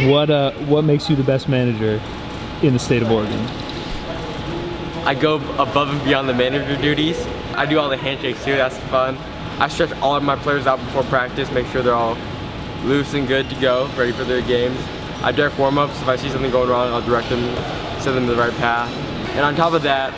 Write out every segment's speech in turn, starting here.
What makes you the best manager in the state of Oregon? I go above and beyond the manager duties. I do all the handshakes too, that's fun. I stretch all of my players out before practice, make sure they're all loose and good to go, ready for their games. I direct warm-ups. If I see something going wrong, I'll direct them, send them to the right path. And on top of that,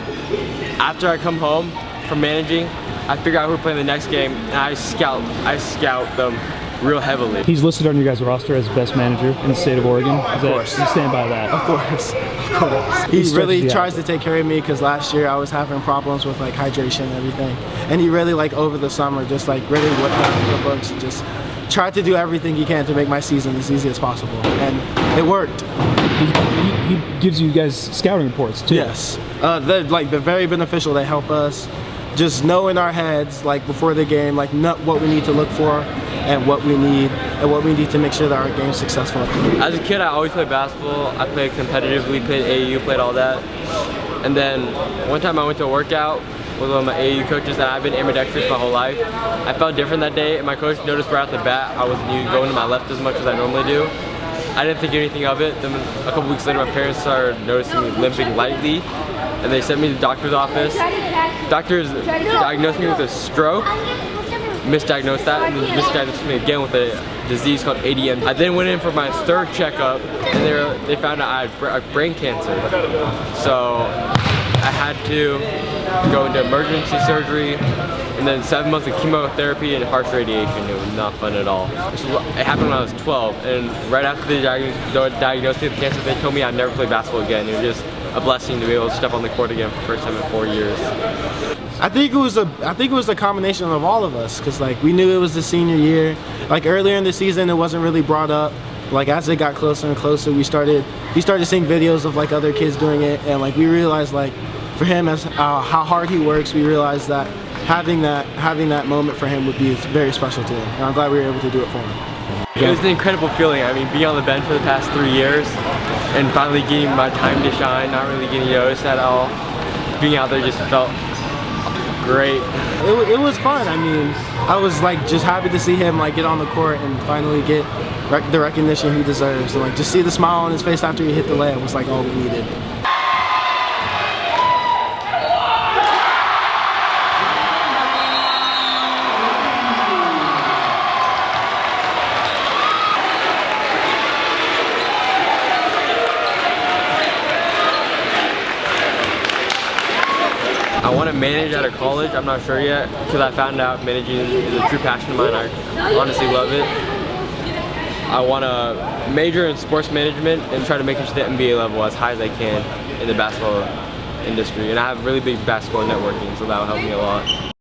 after I come home from managing, I figure out who we're playing the next game, and I scout them real heavily. He's listed on your guys' roster as best manager in the state of Oregon. Of course. You stand by that? Of course, of course. He really tries to take care of me because last year I was having problems with like hydration and everything. And he really like over the summer just like really whipped out the books and just tried to do everything he can to make my season as easy as possible. And it worked. He gives you guys scouting reports too. Yes. They're very beneficial. They help us just know in our heads like before the game like what we need to look for and what we need to make sure that our game's successful. As a kid, I always played basketball. I played competitively, played AAU, played all that. And then one time I went to a workout with one of my AAU coaches, and I've been ambidextrous my whole life. I felt different that day, and my coach noticed right off the bat I wasn't going to my left as much as I normally do. I didn't think anything of it. Then a couple weeks later, my parents started noticing me limping lightly, and they sent me to the doctor's office. Doctors diagnosed me with a stroke, misdiagnosed that, and then misdiagnosed me again with a disease called ADM. I then went in for my third checkup, and they found out I had brain cancer. So I had to go into emergency surgery, and then 7 months of chemotherapy and harsh radiation. It was not fun at all. It happened when I was 12, and right after they diagnosed me with cancer, they told me I'd never play basketball again. It was just a blessing to be able to step on the court again for the first time in 4 years. I think it was a combination of all of us, because like we knew it was the senior year. Like earlier in the season, it wasn't really brought up. Like as it got closer and closer, we started seeing videos of like other kids doing it, and like we realized like for him as how hard he works, we realized that having that moment for him would be very special to him, and I'm glad we were able to do it for him. It was an incredible feeling. I mean, being on the bench for the past 3 years and finally getting my time to shine, not really getting noticed at all. Being out there just felt great. It was fun. I mean, I was like just happy to see him like get on the court and finally get the recognition he deserves, and like just see the smile on his face after he hit the layup was like all we needed. I want to manage out of college. I'm not sure yet, because I found out managing is a true passion of mine. I honestly love it. I want to major in sports management and try to make it to the NBA level as high as I can in the basketball industry. And I have really big basketball networking, so that will help me a lot.